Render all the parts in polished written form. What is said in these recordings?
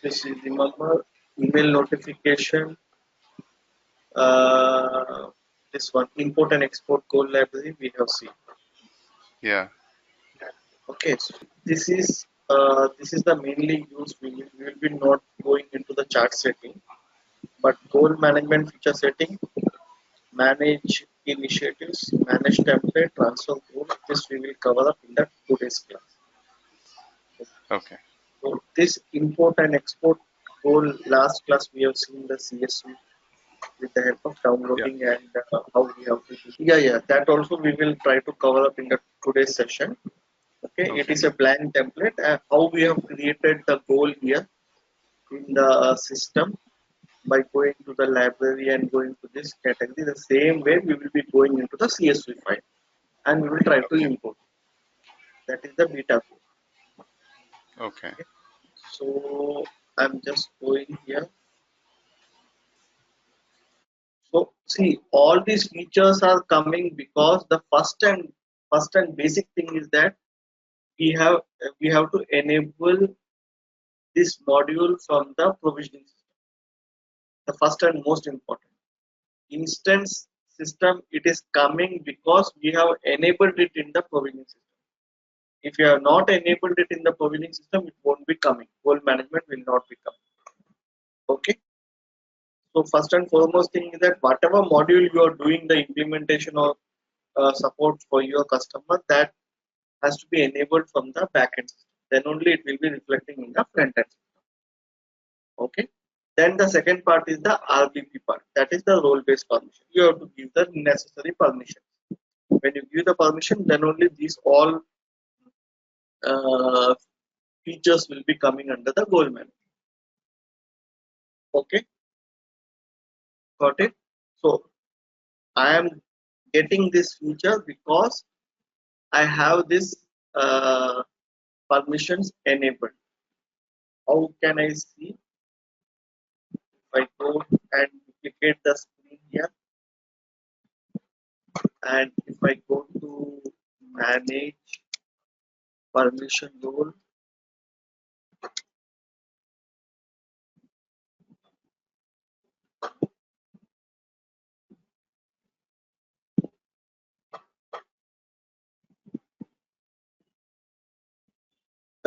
this is, remember, email notification, this one, import and export goal library we have seen. Yeah. Okay, so this is the mainly used. We will be not going into the chart setting, but goal management feature setting, manage initiatives, manage template, transfer goal. This we will cover up in the today's class. Okay. So this import and export goal, last class we have seen the CSV with the help of downloading and how we have to do. Yeah, that also we will try to cover up in the today's session. Okay, it is a blank template and how we have created the goal here in the system by going to the library and going to this category. The same way we will be going into the CSV file and we will try to import. That is the beta code. Okay. So I'm just going here. So see, all these features are coming because the first and basic thing is that we have to enable this module from the provisioning system. The first and most important instance system, it is coming because we have enabled it in the provisioning system. If you have not enabled it in the provisioning system, it won't be coming. Goal management will not be coming. Okay. So first and foremost thing is that whatever module you are doing the implementation or support for your customer, that has to be enabled from the backend system. Then only it will be reflecting in the front end system. Okay. Then the second part is the RBP part. That is the role-based permission. You have to give the necessary permission. When you give the permission, then only these all features will be coming under the goal management. Okay. Got it? So I am getting this feature because I have this permissions enabled. How can I see? If I go and duplicate the screen here, and if I go to manage permission role,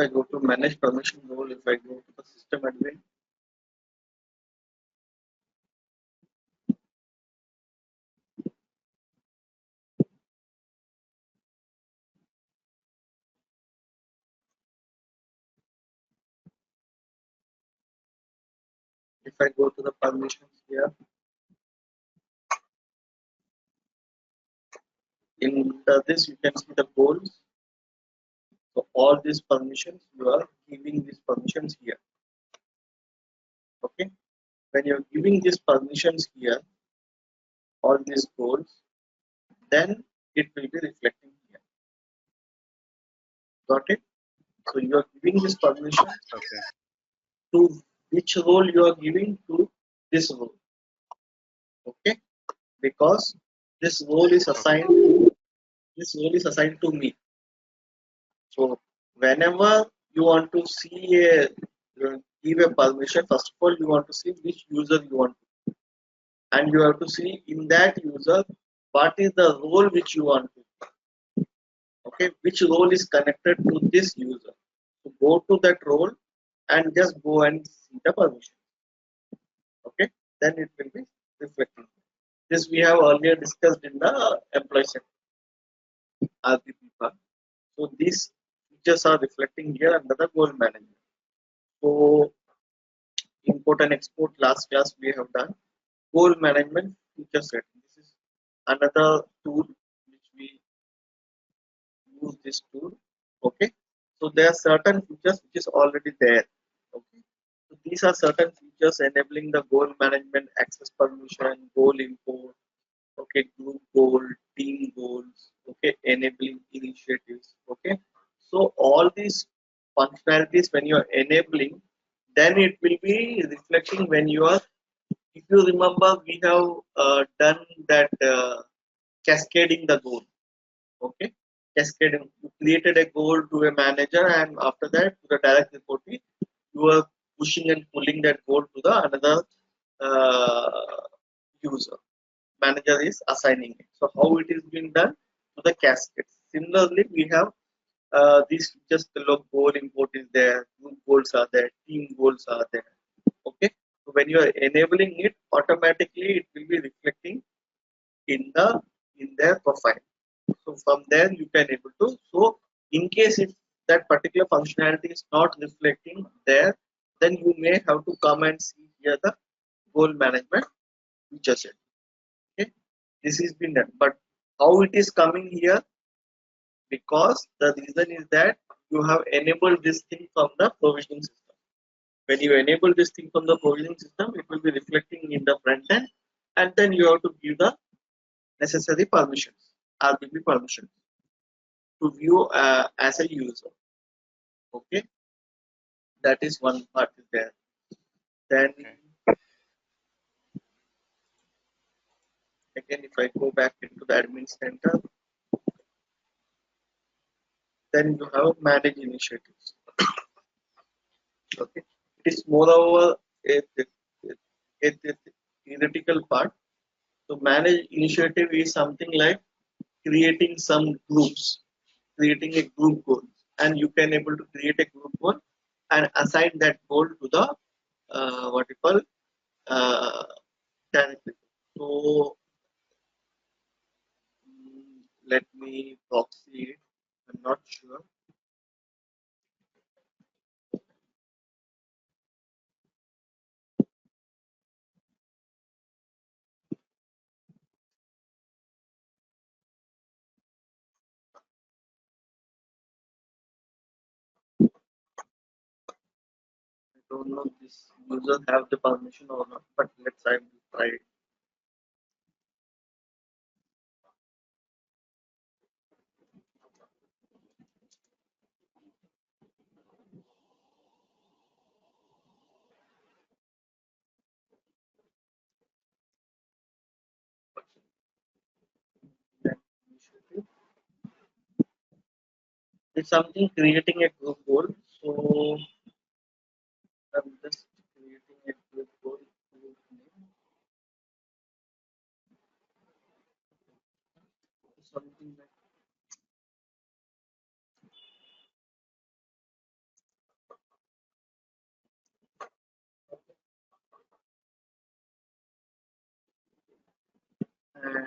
if I go to manage permission role, if I go to the system admin, if I go to the permissions here, in this you can see the goals. So all these permissions, you are giving these permissions here. Okay. When you are giving these permissions here, all these goals, then it will be reflecting here. Got it? So you are giving this permission to which role you are giving to this role. Okay, because this role is assigned to me. So whenever you want to see give a permission, first of all you want to see which user you want to, and you have to see in that user what is the role which you want to. Okay, which role is connected to this user. So go to that role and just go and see the permission. Okay, then it will be reflecting. This we have earlier discussed in the employee section RPP part. So these features are reflecting here under the goal management. So import and export, last class we have done. Goal management feature set. This is another tool which we use this tool. Okay, so there are certain features which is already there. Okay, so these are certain features enabling the goal management, access permission, goal import, okay, group goal, team goals, okay, enabling initiatives. Okay, so all these functionalities when you are enabling, then it will be reflecting when you are, if you remember, we have done that cascading the goal. Okay, cascading, you created a goal to a manager and after that to the direct reportee, you are pushing and pulling that goal to the another user. Manager is assigning it. So how it is being done to the cascades. Similarly, we have these just the log goal import is there, group goals are there, team goals are there. Okay. So when you are enabling it, automatically it will be reflecting in their profile. So from there you can able to. So in case if that particular functionality is not reflecting there, then you may have to come and see here the goal management feature set. Okay, this is been done, but how it is coming here? Because the reason is that you have enabled this thing from the provisioning system. When you enable this thing from the provisioning system, it will be reflecting in the front end, and then you have to give the necessary permissions, RBP permissions, to view as a user. Okay, that is one part is there. Then again, if I go back into the admin center, then you have manage initiatives. Okay, it is moreover a theoretical part. So manage initiative is something like creating some groups, creating a group goal, and you can able to create a group goal and assign that goal to the what you call uh, directly. So let me proxy it. I'm not sure. I don't know if this user have the permission or not, but let's try it. It's something creating a group goal. So I'm just creating a group goal. Something like and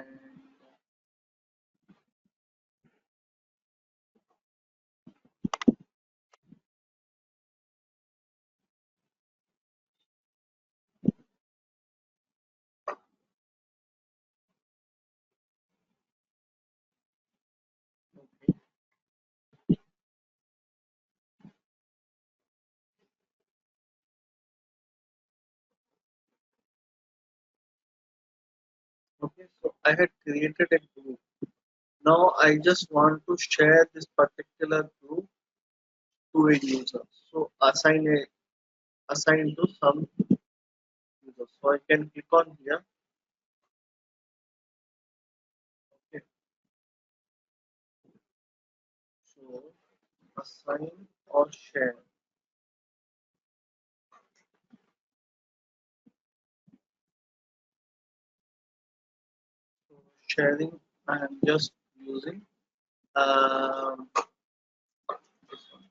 okay. Okay, so I had created a group. Now I just want to share this particular group to a user. So assign to some user. So I can click on here. Okay. So assign or share. So sharing I am just using this one.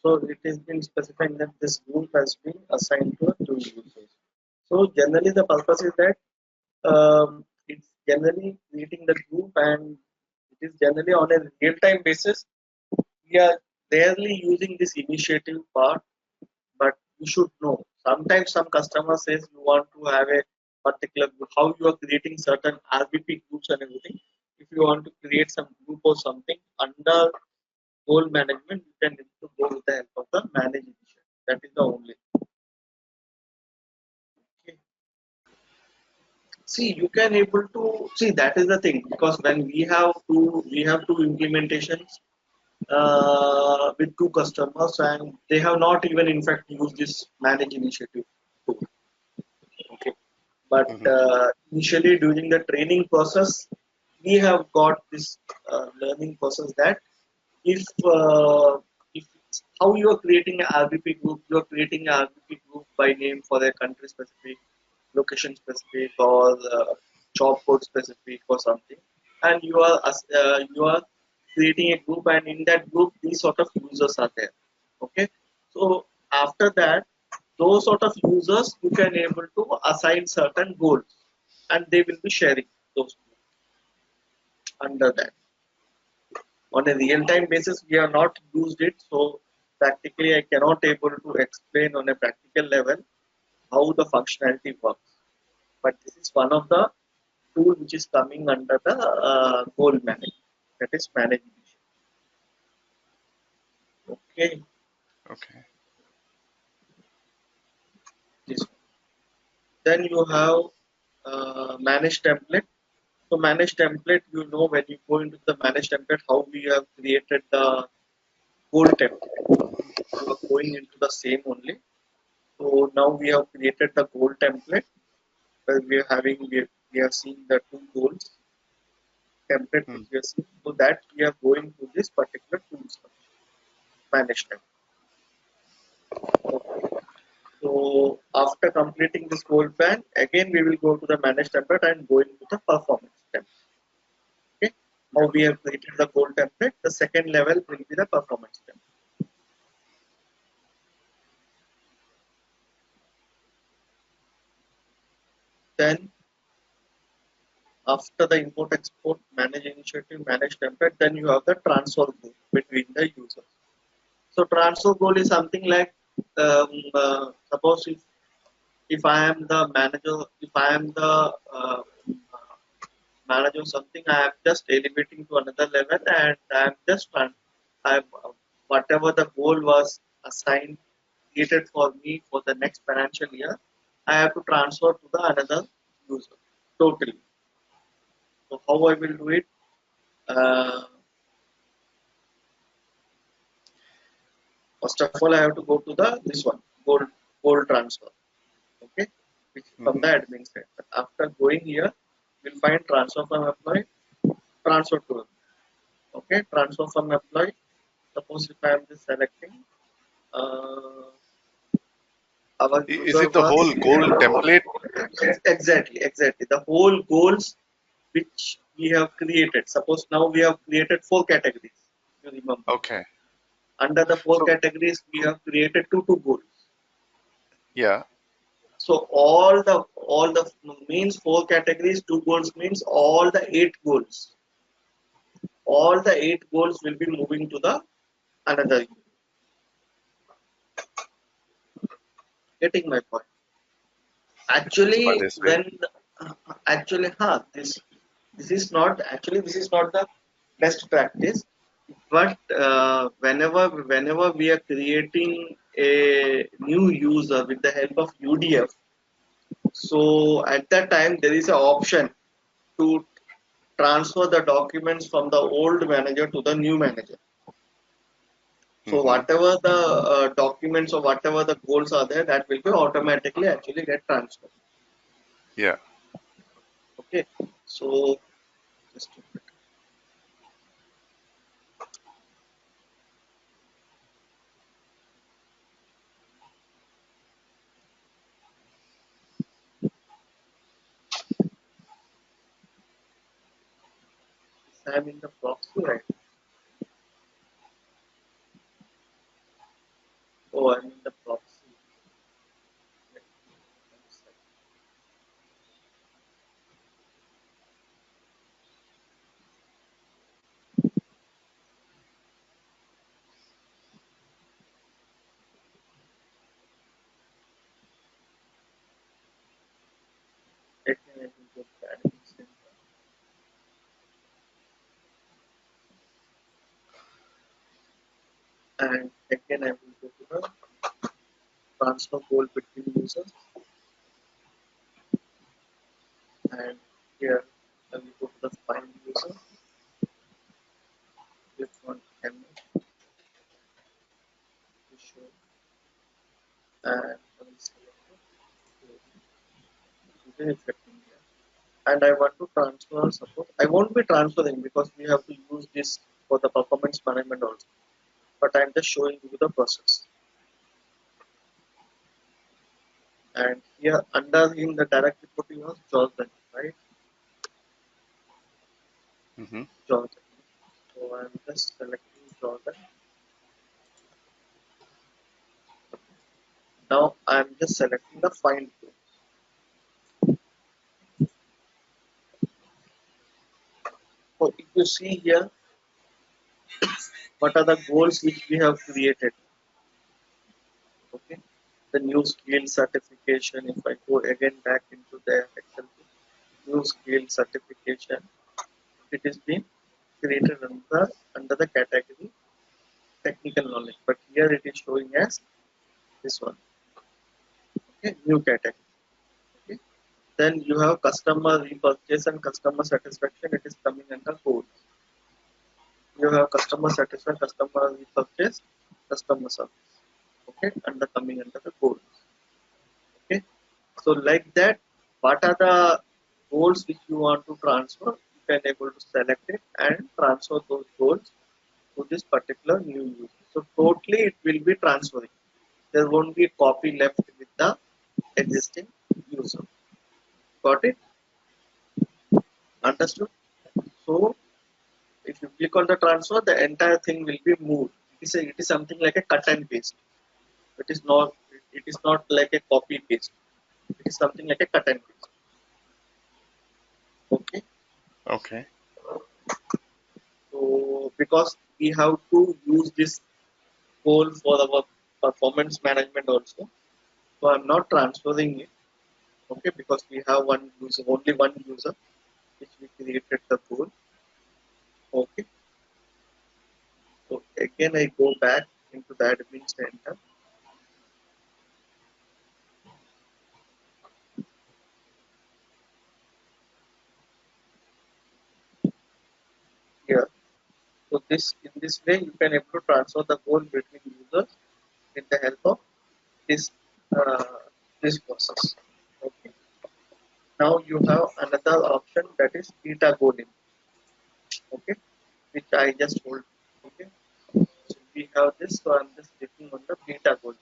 So it has been specified that this group has been assigned to two users. So generally the purpose is that it's generally creating the group and it is generally on a real-time basis. We are rarely using this initiative part, but you should know. Sometimes some customer says you want to have a particular group, how you are creating certain RBP groups and everything. If you want to create some group or something under goal management, you can need to go with the help of the manage initiative. That is the only. Okay. See, you can able to see that is the thing because when we have two implementations. with two customers, and they have not even in fact used this manage initiative tool. Okay, but Mm-hmm. initially during the training process, we have got this learning process that if if it's how you are creating an RBP group, you are creating an RBP group by name for a country specific, location specific, or job code specific, or something, and you are creating a group, and in that group these sort of users are there. Okay, so after that, those sort of users you can able to assign certain goals, and they will be sharing those under that. On a real-time basis, we have not used it, so practically I cannot able to explain on a practical level how the functionality works. But this is one of the tool which is coming under the goal management, that is management. Okay, Okay. this. Then you have manage template. So manage template, you know, when you go into the manage template, how we have created the goal template. You are going into the same only. So now we have created the goal template where we are seeing the two goals template which Mm. we are seeing. So that we are going to this particular tools manage template. Okay. So after completing this goal plan, again we will go to the manage template and go into the performance template. Okay. How Yeah. we have created the goal template, the second level will be the performance template. Then after the import export manage initiative manage template, then you have the transfer group between the users. So transfer goal is something like suppose if I am the manager, if I am the manager of something, I am just elevating to another level, and I am just I whatever the goal was assigned created for me for the next financial year, I have to transfer to the another user totally. So how I will do it? Uh, First of all, I have to go to the this one goal transfer. Okay, which is from Mm-hmm. the admin side. But after going here, we'll find transfer from employee, transfer to employee. Okay, transfer from employee. Suppose if I am just selecting uh, our Is user it the was whole goal template? exactly the whole goals which we have created. Suppose now we have created four categories. You remember Okay. under the four So categories we have created two goals. yeah. So all the means four categories, two goals means all the eight goals. All the eight goals will be moving to the another. Getting my point. For Actually, this way. when actually, this is not the best practice. But whenever we are creating a new user with the help of UDF, so at that time there is an option to transfer the documents from the old manager to the new manager. So Mm-hmm. whatever the documents or whatever the goals are there, that will be automatically actually get transferred. Yeah. Okay. So just a bit. I'm in the proxy right. Oh, I'm in the proxy. Let me I will go to the admin center. And again I will go to the transfer goal between users. And here I will go to the find user. This one MH. and I want to transfer. Suppose I won't be transferring because we have to use this for the performance management also. But I'm just showing you the process. And here under in the direct report you have Jordan, right? Mm-hmm. Jordan. So I'm just selecting Jordan. Now I'm just selecting the find tool. So if you see here, what are the goals which we have created? Okay, the new skill certification. If I go again back into the Excel, new skill certification, it is being created under the category technical knowledge. But here it is showing as this one. Okay, new category. Okay. Then you have customer repurchase and customer satisfaction. It is coming under goals. You have customer satisfaction, customer repurchase, customer service. Okay, under coming under the goals. Okay, so like that, what are the goals which you want to transfer? You can able to select it and transfer those goals to this particular new user. So totally it will be transferring. There won't be a copy left with the existing user. Got it? Understood? So if you click on the transfer, the entire thing will be moved. It is something like a cut and paste. It is not like a copy paste. It is something like a cut and paste. Okay. Okay. So because we have to use this goal for our performance management also. So I'm not transferring it. Okay, because we have one user, only one user, which we created the goal. Okay. So again I go back into the admin center. Here. So in this way you can able to transfer the goal between users with the help of this uh, this process. Okay. Now you have another option, that is beta goal in. Okay, which I just told. Okay, so we have this. So I'm just clicking on the beta goal.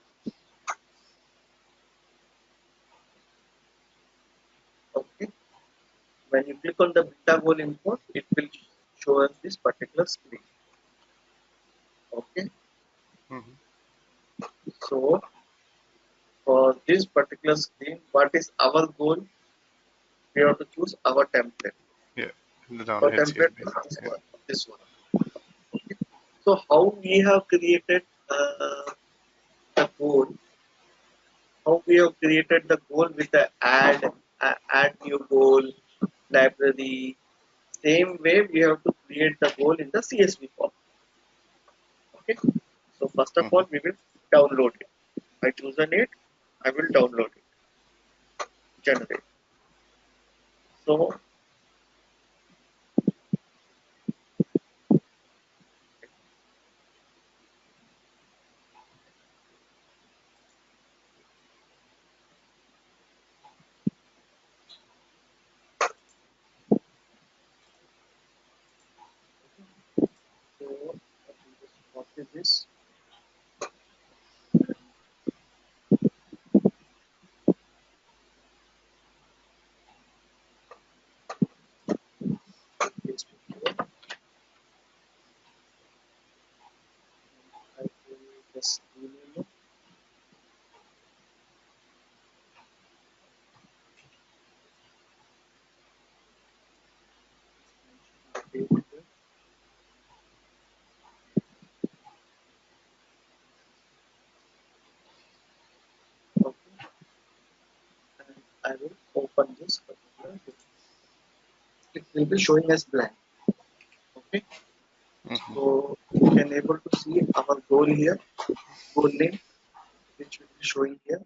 Okay, when you click on the beta goal import, it will show us this particular screen. Okay, Mm-hmm. so for this particular screen, what is our goal? We have to choose our template. Yeah. The down Our HCL template base. is this Yeah. one. This one. Okay. So how we have created the goal? How we have created the goal with the add new goal library. Same way we have to create the goal in the CSV form. Okay. So first of Mm-hmm. all, we will download it. I chosen it. I will download it. Generate. So I will just copy this. Paste it here. I will just rename it. Date here. Okay. And I will open this particular document. It will be showing as blank. Okay. Mm-hmm. So you can able to see our goal here, goal name, which will be showing here.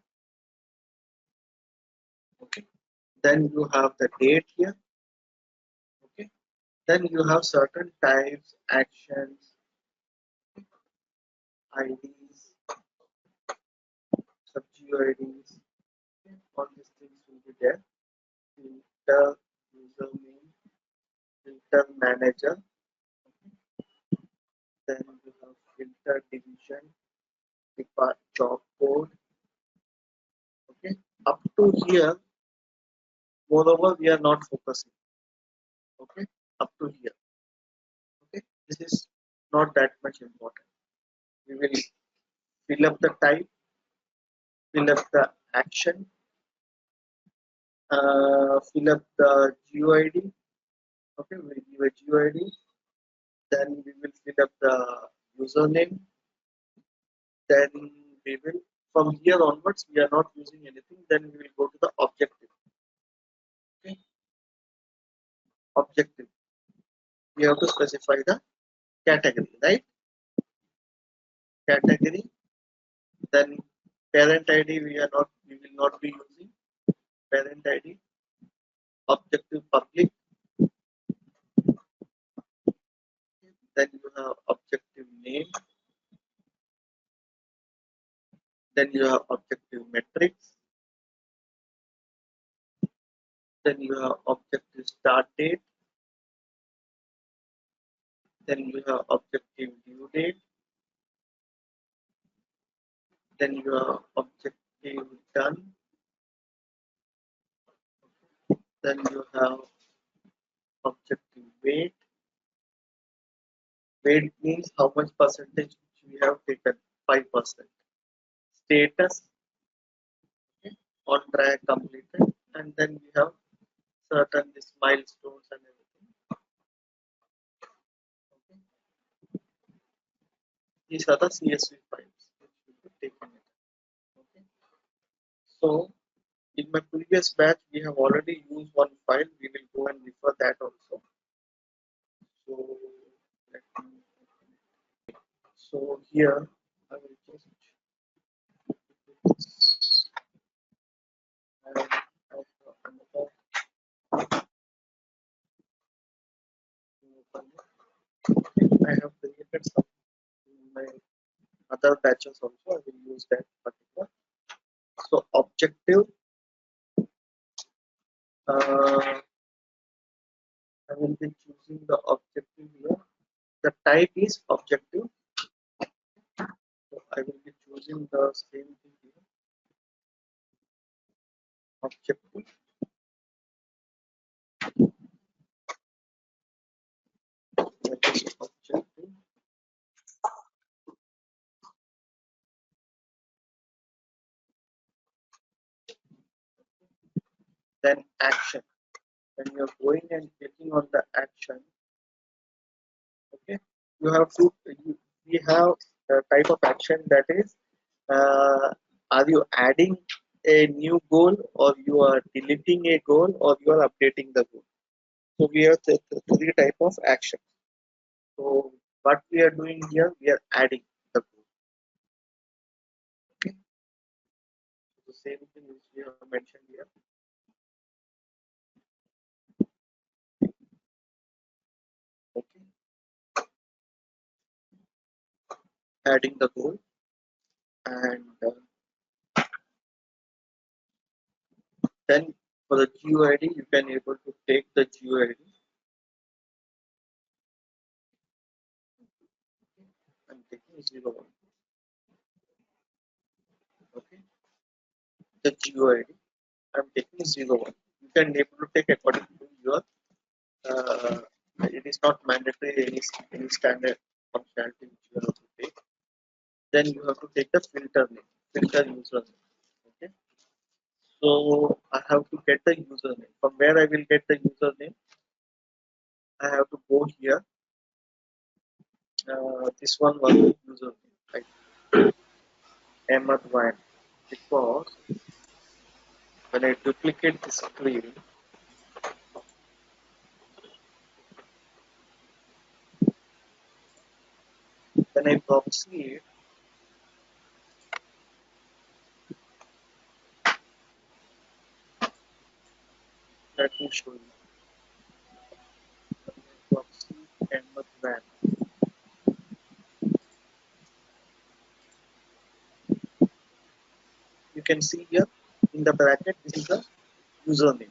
Okay. Then you have the date here. Okay. Then you have certain types, actions, IDs, sub-geo IDs. Okay. All these things will be there. Filter, username, filter manager, then you have filter division, depart job code. Okay, up to here, moreover, we are not focusing. Okay, up to here. Okay, this is not that much important. We will fill up the type, fill up the action, fill up the GUID. Okay, we give a GUID. Then we will fill up the username. Then we will, from here onwards, we are not using anything. Then we will go to the objective. Okay, objective. We have to specify the category, right? Category. Then parent ID we will not be using. Parent ID. Objective public. Then you have objective name. Then you have objective metrics. Then you have objective start date. Then you have objective due date. Then you have objective done. Then you have objective weight. Weight means how much percentage we have taken, 5%. Status, okay, on track completed, and then we have certain these milestones and everything. Okay. These are the CSV files which we could take in it. Okay. So in my previous batch, we have already used one file. We will go and refer that also. So let me. So here I will just another I have created some in my other batches also. I will use that particular. So objective. I will be choosing the objective here. The type is objective. So I will be choosing the same thing here. Objective. That is objective. Then action. When you're going and clicking on the action, okay, you have to. We have a type of action that is. Are you adding a new goal, or you are deleting a goal, or you are updating the goal? So we have the three type of action. So what we are doing here, we are adding the goal. Okay. So the same thing which we have mentioned here. Okay. Adding the goal, and then for the GUID, you can able to take the GUID. I'm taking 01. Okay. The GUID, I'm taking 01. You can able to take according to your. It is not mandatory any standard functionality which you have to take. Then you have to take the filter name, filter username. Okay. So I have to get the username. From where I will get the username? I have to go here. This one was the username, right? Ahmad Van. Because when I duplicate the screen, when I proceed, let me show you. When I proceed Ahmad Van, you can see here in the bracket, this is the username.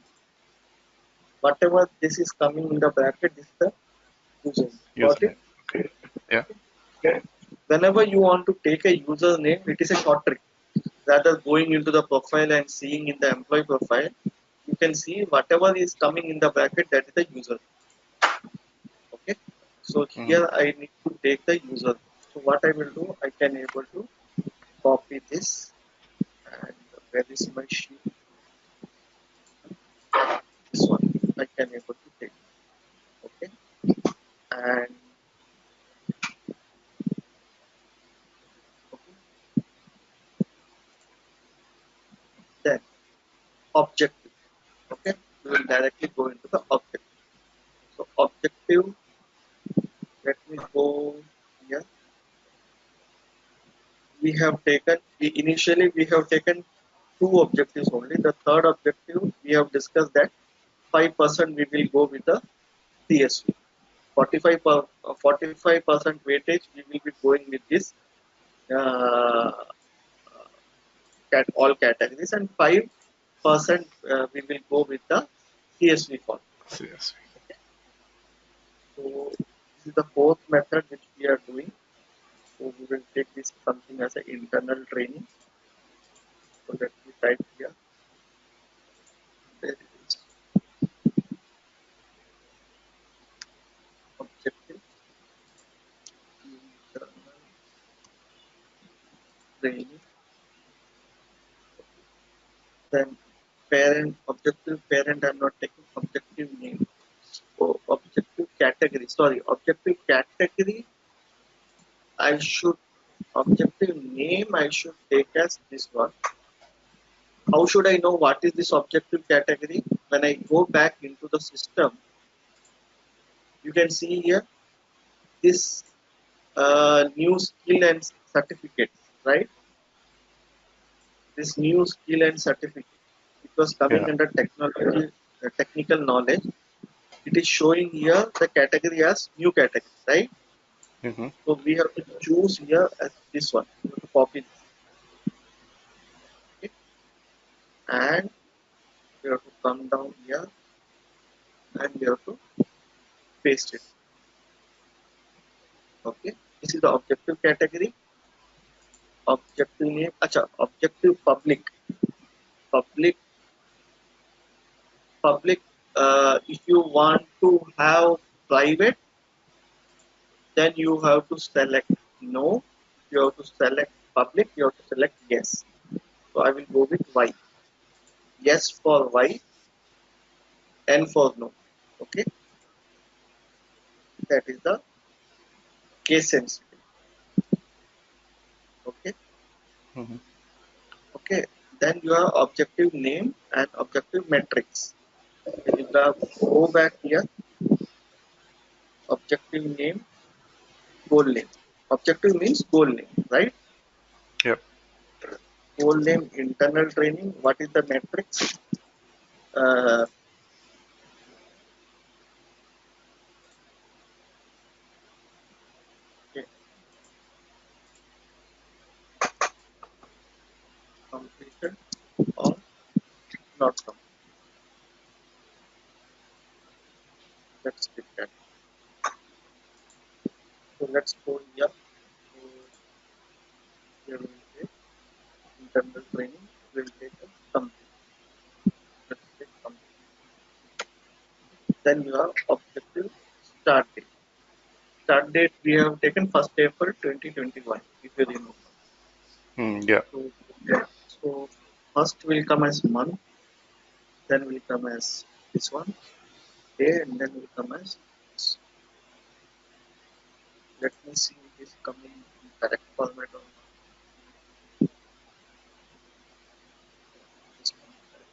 whatever this is coming in the bracket, this is the username. Got it? Username. Okay. Yeah. Whenever you want to take a username, it is a short trick. Rather going into the profile and seeing in the employee profile, you can see whatever is coming in the bracket, that is the user. Okay. So Mm-hmm. here I need to take the user. So what I will do, I can able to copy this, and where is my sheet? This one I can able to take. Okay. And okay, then objective. Okay, we will directly go into the objective. So objective, let me go here. We have taken, initially we have taken two objectives only. The third objective we have discussed that 5% we will go with the CSV. 45% weightage we will be going with this uh, all categories, and 5% we will go with the CSV form. CSV. So this is the fourth method which we are doing. So we will take this something as an internal training. So let me type here. There it is. Objective internal training. Then parent, objective parent, I'm not taking objective name. So objective category, sorry, objective category, I should, objective name I should take as this one. How should I know what is this objective category? When I go back into the system, you can see here this new skill and certificates, right? This new skill and certificate. It was coming Yeah. under technology, technical knowledge. It is showing here the category as new category, right? Mm-hmm. So we have to choose here as this one. We have to copy this, okay? And we have to come down here and we have to paste it. Okay. This is the objective category. Objective name. Acha, objective public. Public. Public. If you want to have private, then you have to select no. You have to select public. You have to select yes. So I will go with Y. Yes for Y, N for no. Okay. That is the case sensitive. Okay. Mm-hmm. Okay. Then you have objective name and objective metrics. When you go back here, objective name, goal name. Objective means goal name, right? Yep. Goal name, internal training. What is the metrics? Uh, okay. Completed or not completed. Let's click that. So let's go here. So here we will take internal training. We will take a complete. Let's take complete. Then you have objective start date. Start date we have taken 1st April 2021, if you remember. Yeah. So, yeah. So first will come as month, then will come as this one, day, and then will come as this. Let me see if it is coming in correct format or not. It is coming correct.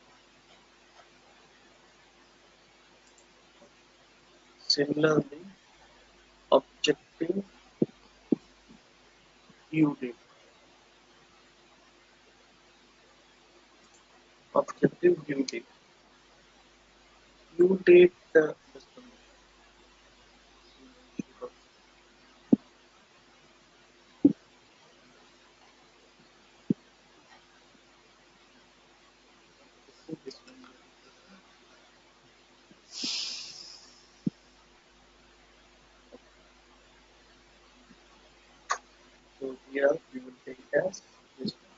Similarly, objective due date. Objective due date. Due date, just a minute. This one we have taken. So here we will take as this one.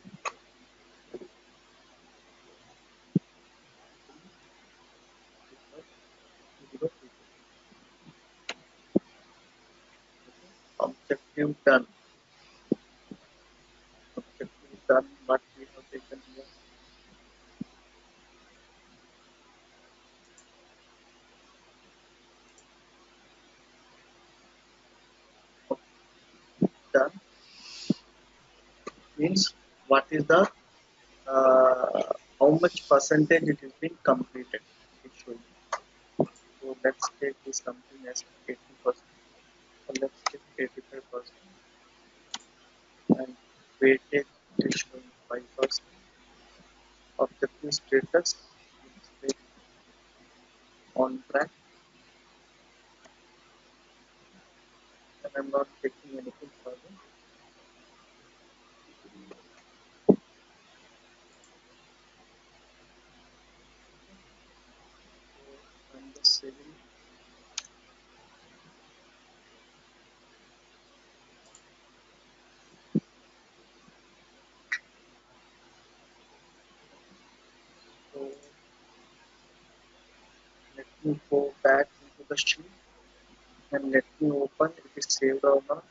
Objective done. Objective done. What we have taken here. Done means what is the how much percentage it has been completed. It's showing. So let's take this something as 80%. So let's take 85%, and weightage is showing 5%. Objective status is on track, and I'm not taking anything further. So I'm just saving. So let me go back into the sheet and let me open if it's saved or not.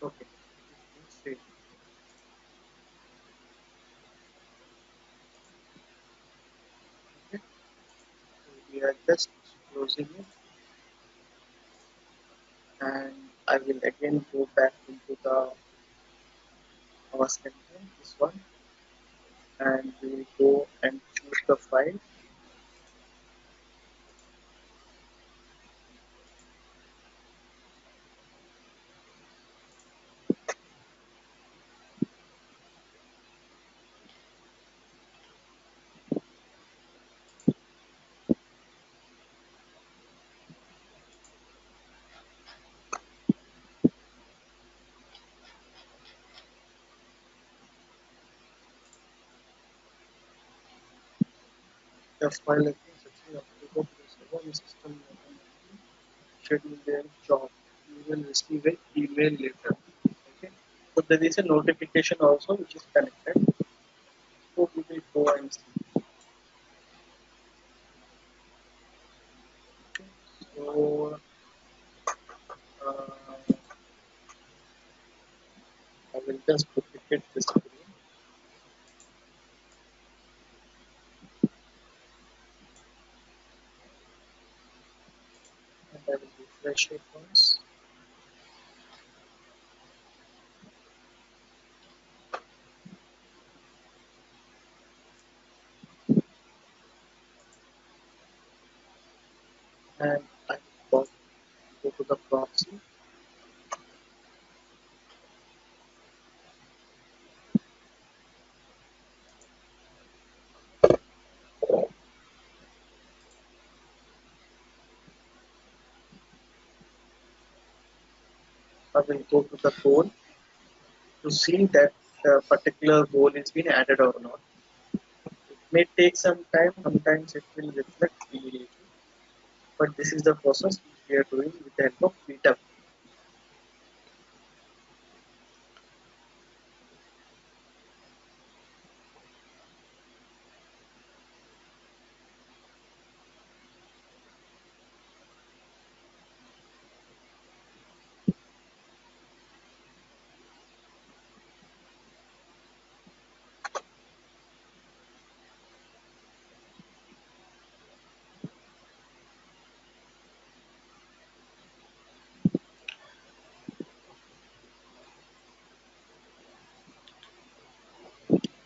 Okay, it's saved. Okay, so we are just closing it, and I will again go back into the our section, this one, and we will go and choose the file. The file again section of the one system schedule their job. You will receive an email later. Okay. So there is a notification also which is connected. So we will go and see. So I will just duplicate this screen and I will refresh it once. And I will go to the proxy. I will go to the goal to see that the particular goal is being added or not. It may take some time, sometimes it will reflect immediately, but this is the process which we are doing with the help of beta.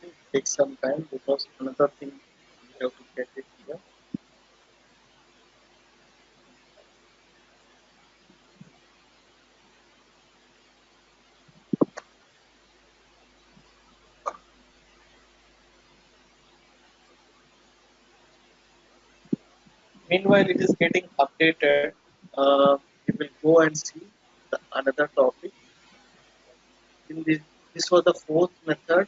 It takes some time because another thing we have to get it here. Meanwhile, it is getting updated. We will go and see the another topic. In this was the fourth method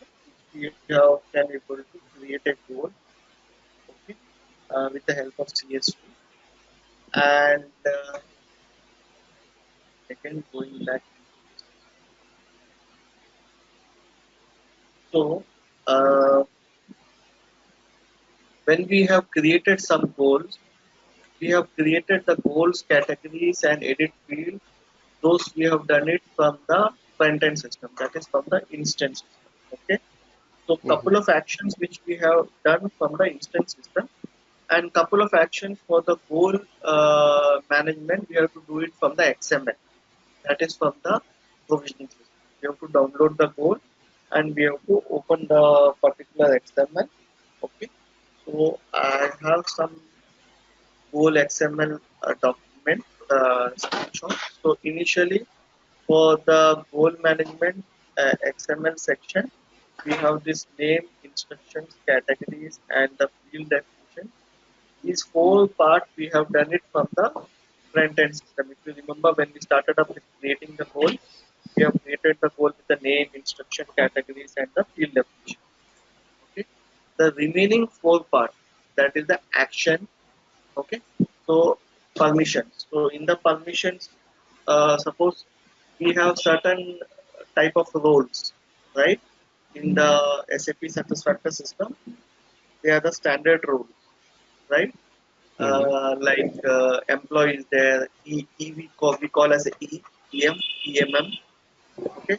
which we have been able to create a goal. with the help of CSV. And again, going back. So, uh, when we have created some goals, we have created the goals, categories, and edit field. Those we have done it from the front-end system, that is from the instance system. Okay. So, Mm-hmm. couple of actions which we have done from the instance system, and couple of actions for the goal management. We have to do it from the XML. That is from the provisioning system. We have to download the goal and we have to open the particular XML. Okay. So I have some goal XML document screenshot. So initially for the goal management XML section, we have this name, instructions, categories, and the field definition. These four parts we have done it from the front end system. If you remember when we started up with creating the goal, we have created the goal with the name, instruction, categories, and the field definition. Okay. The remaining four parts, that is the action. Okay. So permissions. So in the permissions, suppose we have certain type of roles, right? In the SAP SuccessFactors system, they are the standard roles, right? Mm-hmm. Like employees there, we call as E, EM, EMM, okay?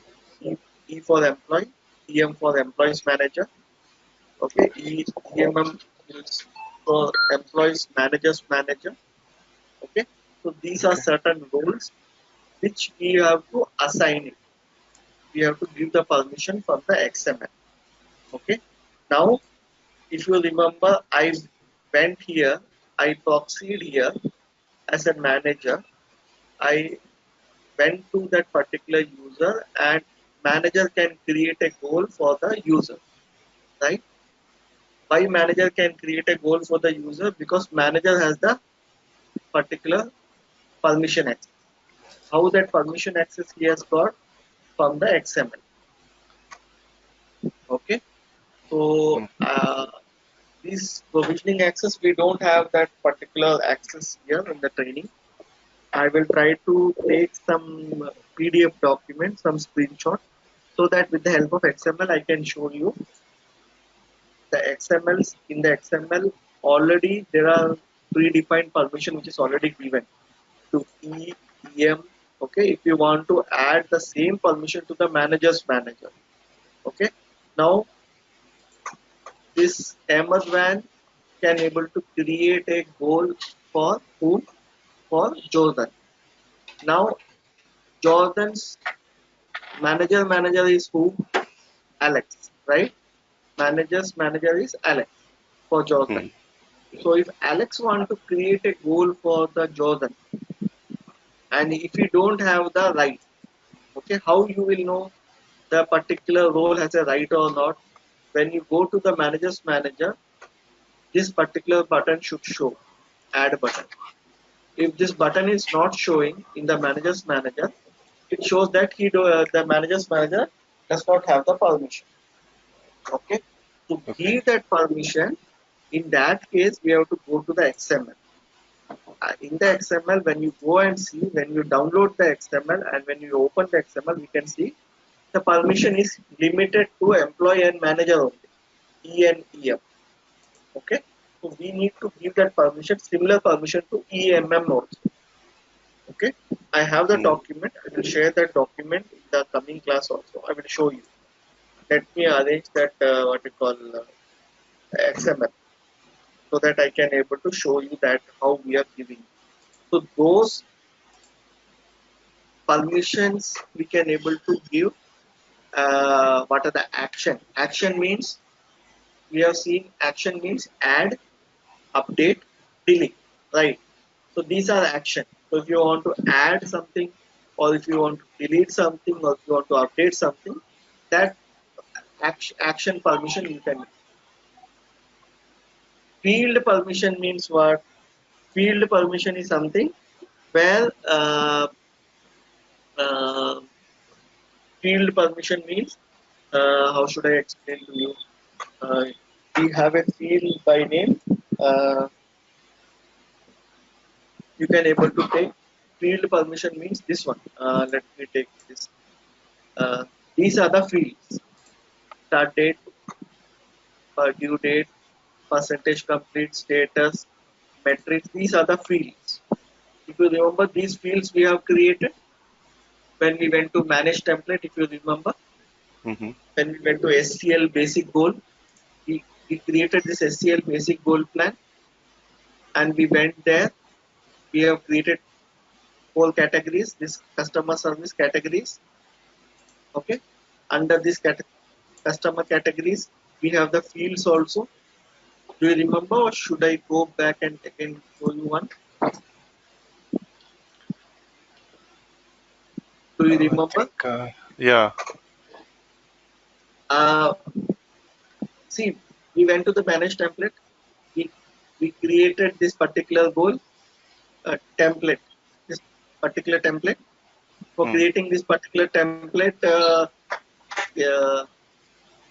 E for employee, EM for employees manager, okay? EMM is for employees managers manager, okay? So these are Okay. certain roles which we have to assign it. We have to give the permission from the XML, okay? Now, if you remember, I went here, I proxied here as a manager. I went to that particular user and manager can create a goal for the user, right? Why manager can create a goal for the user? Because manager has the particular permission access. How that permission access he has got? From the XML. Okay. So this provisioning access, we don't have that particular access here in the training. I will try to take some PDF document, some screenshot, so that with the help of XML, I can show you the XMLs. In the XML, already there are predefined permission which is already given to EM. Okay, if you want to add the same permission to the manager's manager. Okay, now this Van can able to create a goal for whom? For Jordan. Now Jordan's manager is who? Alex, right? Manager's manager is Alex for Jordan. Mm-hmm. So if Alex want to create a goal for the Jordan, and if you don't have the right, okay, how you will know the particular role has a right or not? When you go to the manager's manager, this particular button should show, add button. If this button is not showing in the manager's manager, it shows that the manager's manager does not have the permission. Okay, to Okay. give that permission, in that case we have to go to the XML. In the XML, when you go and see, when you download the XML and when you open the XML, we can see the permission is limited to employee and manager only, E and EM. Okay, so we need to give that permission, similar permission to EMM also. Okay, I have the Mm-hmm. document. I will share that document in the coming class also. I will show you. Let me arrange that what you call XML so that I can able to show you that how we are giving. So those permissions we can able to give. What are the action means we have seen action means add, update, delete, right? So these are action. So if you want to add something, or if you want to delete something, or if you want to update something, that action permission you can. Field permission means what? Field permission is something where uh, field permission means how should I explain to you? Uh, we have a field by name. you can able to take. Field permission means this one. Let me take this. Uh, these are the fields: start date, due date, percentage complete, status, metrics. These are the fields. If you remember, these fields we have created when we went to manage template. If you remember, Mm-hmm. when we went to SCL basic goal, we created this SCL basic goal plan, and we went there. We have created 4 categories, this customer service categories. Okay, under this customer categories, we have the fields also. Do you remember, or should I go back and again show you one? Do you I remember? think, yeah. Uh, See, we went to the manage template. We we created this particular goal template. This particular template. For Mm. creating this particular template, uh, the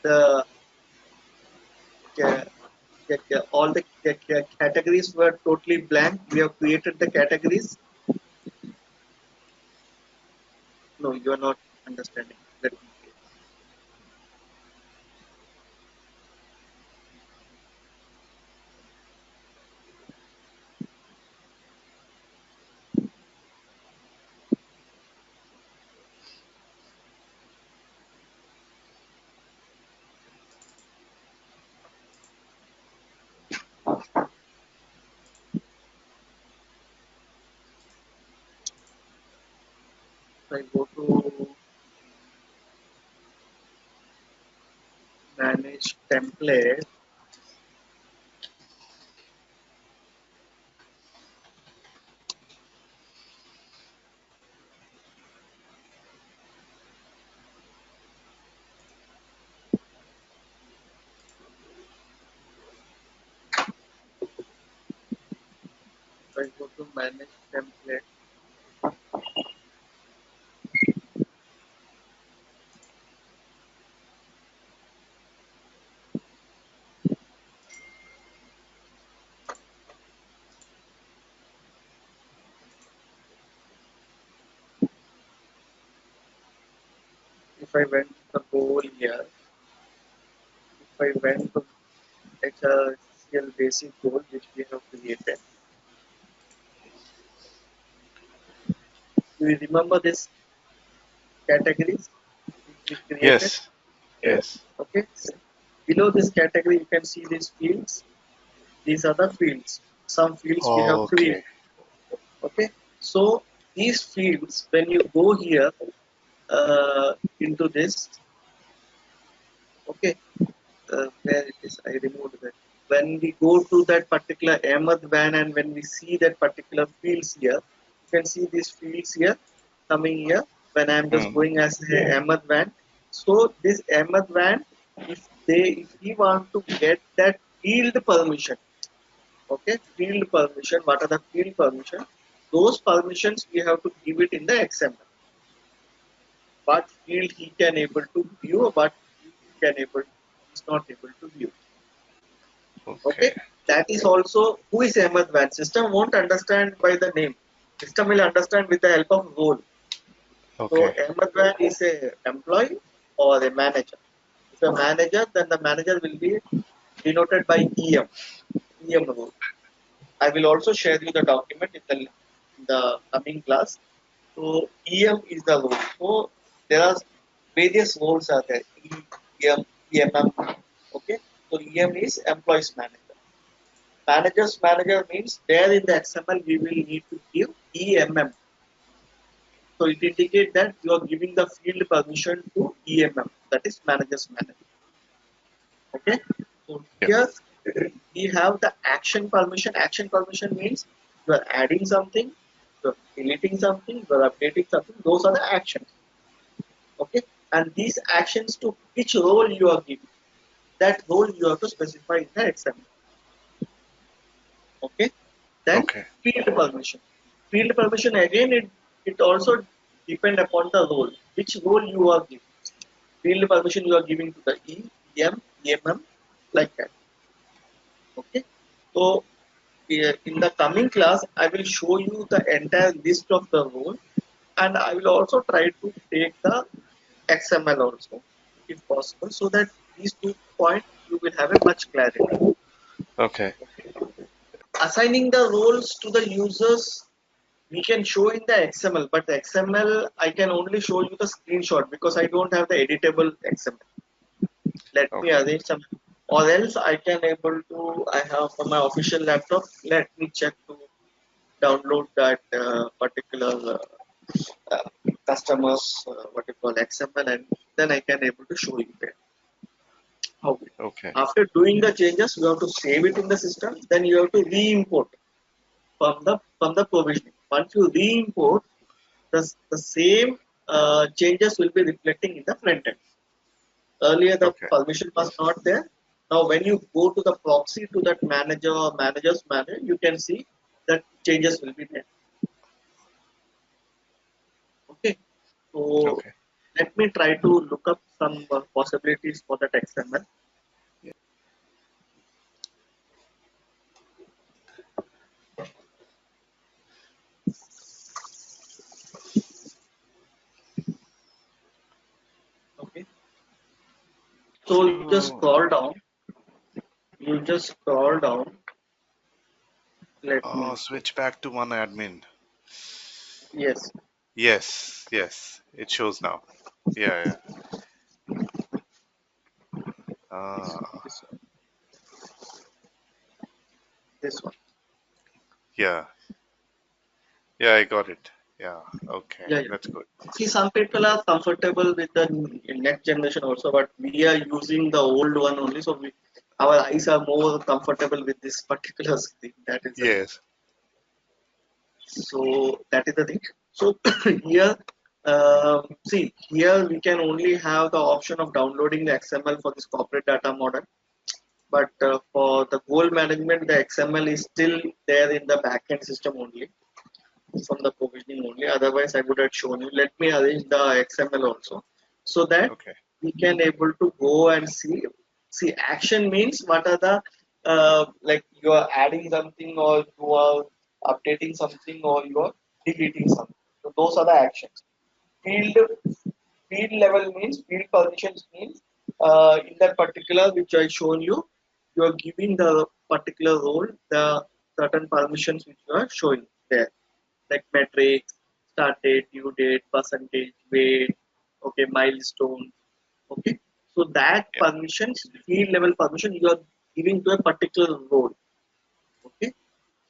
uh, all the categories were totally blank. We have created the categories. No, you are not understanding. Let me see. If I go to manage template, if I go to manage template, if I went to the goal here, if I went to HRCL basic goal which we have created, do you remember this categories which we created? Yes. Yes. Okay. Below this category, you can see these fields. These are the fields. Some fields we have created. Okay. Okay. So these fields, when you go here into this, okay, where it is, I removed that. When we go to that particular Ahmed van and when we see that particular fields here, you can see these fields here coming here. When I'm just Mm. going as a Ahmed van, so this Ahmed van, if he want to get that field permission, okay, field permission. What are the field permission? Those permissions we have to give it in the XML. What field he can able to view, what field he can able, is not able to view. Okay, Okay. that is also who is Ahmed Van. System won't understand by the name. System will understand with the help of role. So Okay. Ahmed Van is a employee or a manager. If a manager, then the manager will be denoted by EM role. I will also share you the document in the coming class. So EM is the role. So there are various roles are there. EM, EMM. Okay. So EM is employees manager. Managers manager means there in the XML we will need to give EMM. So it indicates that you are giving the field permission to EMM, that is managers manager. Okay. So Yeah. here we have the action permission. Action permission means you are adding something, you are deleting something, you are updating something. Those are the actions. Okay. And these actions to which role you are giving, that role you have to specify in the XML. Okay. Then Okay. field permission. Field permission again it also depend upon the role. Which role you are giving. Field permission you are giving to the EM, EMM, like that. Okay. So in the coming class, I will show you the entire list of the role, and I will also try to take the XML also, if possible, so that these 2 points you will have a much clarity. Okay. Assigning the roles to the users, we can show in the XML, but the XML I can only show you the screenshot because I don't have the editable XML. Let me Okay. arrange some, or else I can able to. I have on my official laptop. Let me check to download that particular customers what you call XML, and then I can able to show you there how. Okay. After doing the changes, you have to save it in the system. Then you have to re-import from the provisioning. Once you re-import, the same changes will be reflecting in the front end. Earlier, the Okay. permission was not there. Now, when you go to the proxy to that manager or manager's manager, you can see that changes will be there. Okay. So Okay. let me try to look up some possibilities for that XML. Okay. So you just So, scroll down. You just scroll down. Let me check. switch back to one admin. Yes. Yes. Yes. It shows now. Yeah. Yeah. This one. This one. Yeah. Yeah. I got it. Yeah. Okay. Yeah, That's yeah. good. See, some people are comfortable with the next generation also, but we are using the old one only. So our eyes are more comfortable with this particular screen. That is the thing. Yes. So that is the thing. So here, see, here we can only have the option of downloading the XML for this corporate data model. But for the goal management, the XML is still there in the backend system only, from the provisioning only. Otherwise, I would have shown you. Let me arrange the XML also, so that Okay. we can able to go and see. See, action means what are the like you are adding something, or you are updating something, or you are deleting something. So those are the actions. Field field level means field permissions means in that particular which I shown you, you are giving the particular role the certain permissions which you are showing there, like metrics, start date, due date, percentage, weight, okay, milestone, okay. So that Yeah. permissions, field level permission, you are giving to a particular role, okay.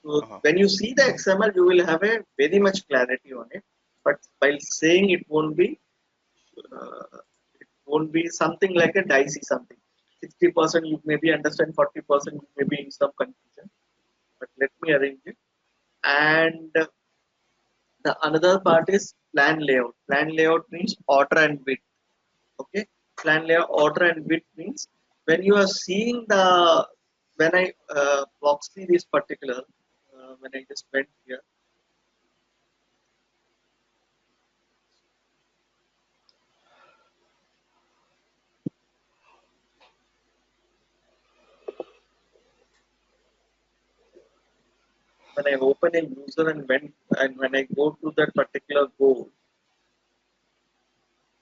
So Uh-huh. when you see the XML, you will have a very much clarity on it, but while saying it uh, won't be something like a dicey something. 60% you maybe understand, 40% you may be in some confusion. But let me arrange it. And the another part is plan layout. Plan layout means order and width. Okay. Plan layout, order and width means when you are seeing the when I proxy this particular when I just went here, when I open a user and when I go to that particular goal,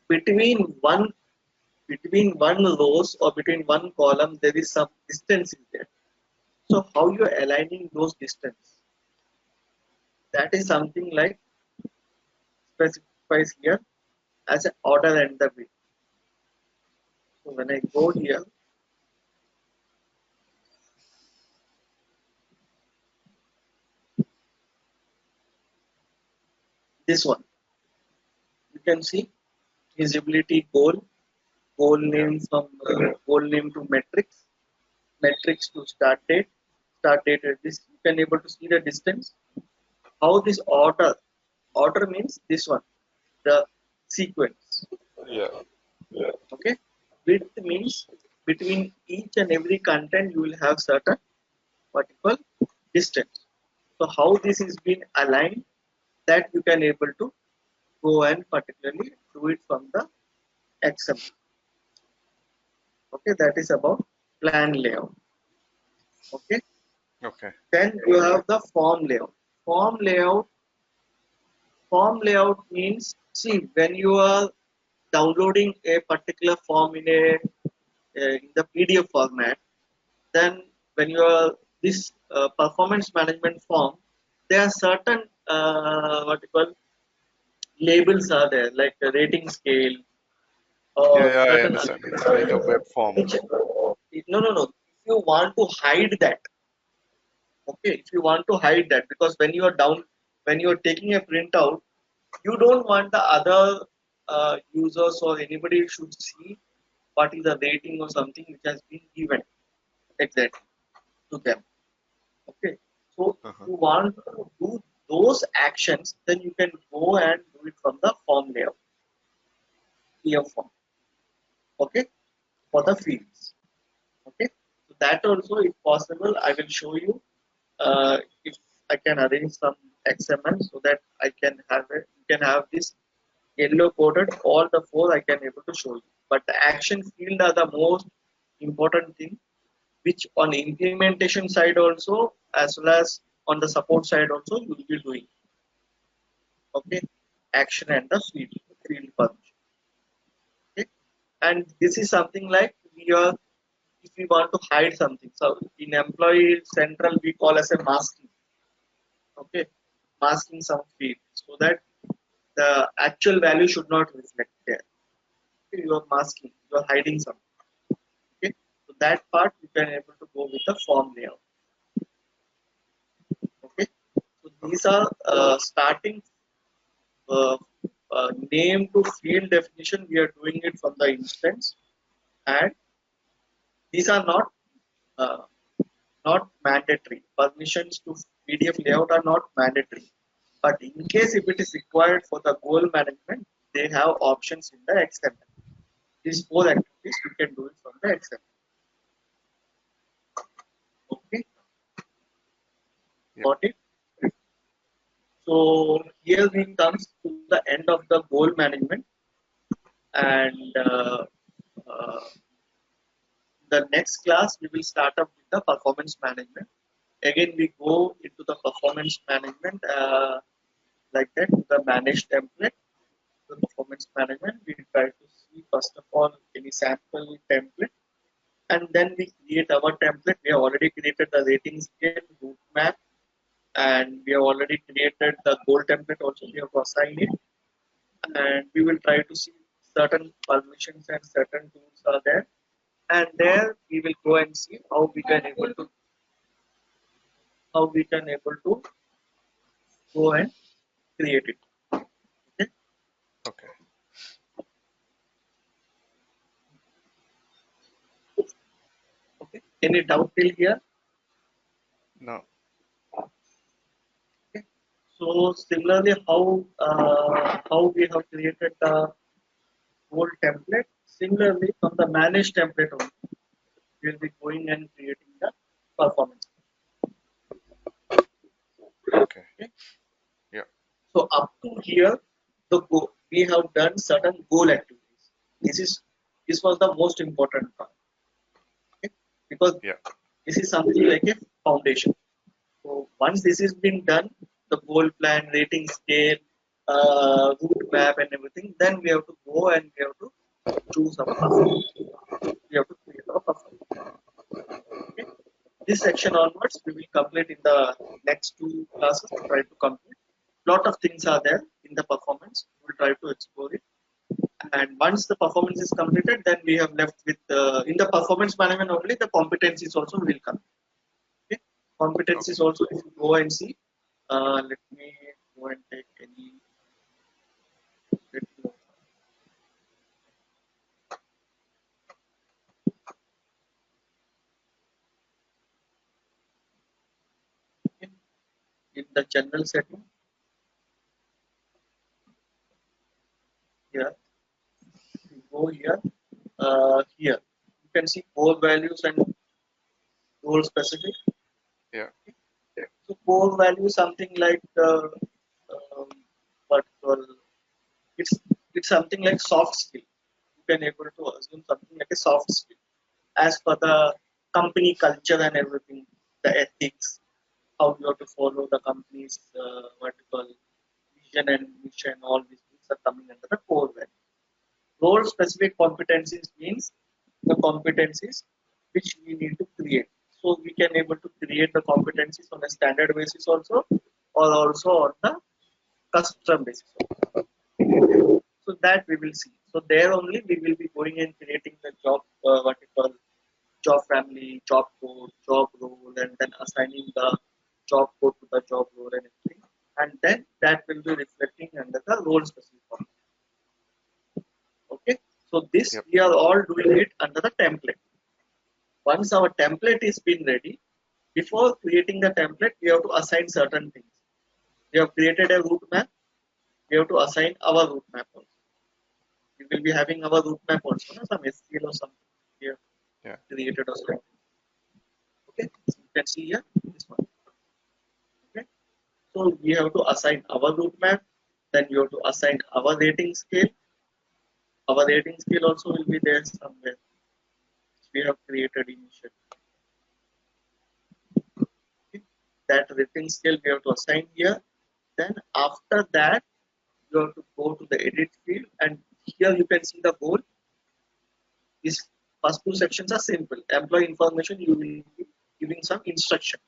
between one between one rows or between one column there is some distance in there. So how you are aligning those distance, that is something like specifies here as an order and the width. So when I go here, this one, you can see visibility goal, goal Yeah. name from goal name to metrics, metrics to start date at this. You can able to see the distance. How this order means this one, the sequence. Yeah. Okay, width means between each and every content you will have certain what you call distance. So how this is being aligned, that you can able to go and particularly do it from the XML. Okay, that is about plan layout. Okay, Okay. Then you have the form layout. Form layout. Form layout means, see, when you are downloading a particular form in the PDF format, then when you are this performance management form, there are certain what you call labels are there, like the rating scale Yeah, or yeah, I certain understand. It's like a web form. which, no. If you want to hide that, okay, if you want to hide that, because when you are taking a printout, you don't want the other users or anybody should see what is the rating or something which has been given exactly to them. Okay, so if Uh-huh. you want to do those actions, then you can go and do it from the form layout, clear form. Okay, for the Okay. fields. Okay, so that also, if possible, I will show you if I can arrange some XML so that I can have it. You can have this yellow coded. All the four I can able to show you. But the action field are the most important thing, which on implementation side also, as well as on the support side also, you will be doing. Okay, action and the field permission. Okay, and this is something like we are, if we want to hide something. So in employee central we call as a masking. Okay, masking some field so that the actual value should not reflect there. Okay, you are masking, you are hiding something. Okay, so that part you can able to go with the form layout. Okay, so these Okay. are starting uh, name to field definition. We are doing it from the instance, and these are uh, not mandatory. Permissions to PDF layout are not mandatory. But in case if it is required for the goal management, they have options in the XML. These four activities you can do it from the XML. Okay, Yeah. got it? So here we comes to the end of the goal management, and uh, the next class we will start up with the performance management. Again, we go into the performance management like that, the managed template, the performance management. We try to see first of all any sample template, and then we create our template. We have already created the rating scale, route map, and we have already created the goal template also. We have assigned it, and we will try to see certain permissions and certain tools are there, and there we will go and see how we can able to go and create it. Okay. Okay. Okay. Any doubt till here? No. Okay. So similarly, how we have created the whole template. Similarly, from the managed template only, we will be going and creating the performance. Okay. Okay. Yeah. So up to here, we have done certain goal activities. This was the most important part. Okay? Because Yeah. this is something like a foundation. So once this has been done, the goal plan, rating scale, route map, and everything, then we have to go and we have to choose our performance. We have to create our performance. Okay. This section onwards, we will complete in the next two classes. We'll try to complete. Lot of things are there in the performance. We'll try to explore it. And once the performance is completed, then we have left with in the performance management only the competencies also will come. Okay. Okay. Competencies also, if you go and see, let me go and take any. Let me open in the general setting here. You go here. Here you can see core values and role specific. Yeah. So core value something like um, what call it's it's something like soft skill. You can able to assume something like a soft skill as per the company culture and everything. the ethics, how you have to follow the company's vertical vision and mission. All these things are coming under the core value. Role specific competencies means the competencies which we need to create. So we can able to create the competencies on a standard basis also, or also on the custom basis. So that we will see. So there only we will be going and creating the job, what we call job family, job code, job role, and then assigning the job code to the job role and everything. And then that will be reflecting under the role specific competency. Okay. So this Yep. we are all doing it under the template. Once our template is been ready, before creating the template, we have to assign certain things. We have created a route map. We have to assign our route map also. We will be having our route map also, no? Some SQL or something we have Yeah. created or something. Okay, so you can see here this one. Okay, so we have to assign our route map. Then you have to assign our rating scale. Our rating scale also will be there somewhere. We have created initially. Okay. That rating scale we have to assign here. Then after that, you have to go to the edit field, and here you can see the goal. These first two sections are simple. Employee information, you will be giving some instructions.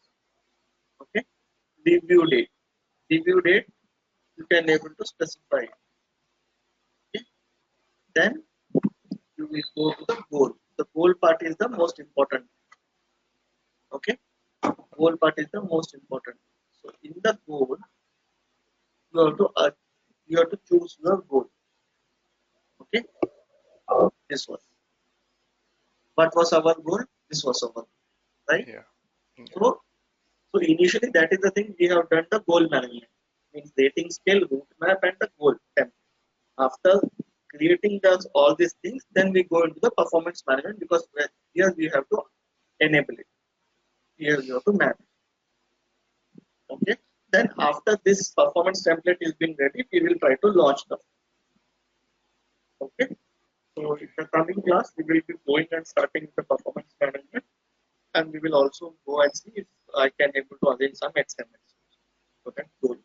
Okay. Review date. Review date, you can able to specify. Okay. Then you will go to the goal. The goal part is the most important. Okay. Goal part is the most important. So in the goal, you have to choose your goal. Okay. This one. What was our goal? This was our goal. Right. Yeah. Yeah. So initially that is the thing we have done the goal management. Means rating scale, route map, and the goal template. After creating all these things, then we go into the performance management because here we have to enable it. Here we have to map it. Okay. Then after this performance template is being ready, we will try to launch them. Okay. So in the coming class, we will be going and starting the performance management, and we will also go and see if I can able to arrange some experiments. So that's goal.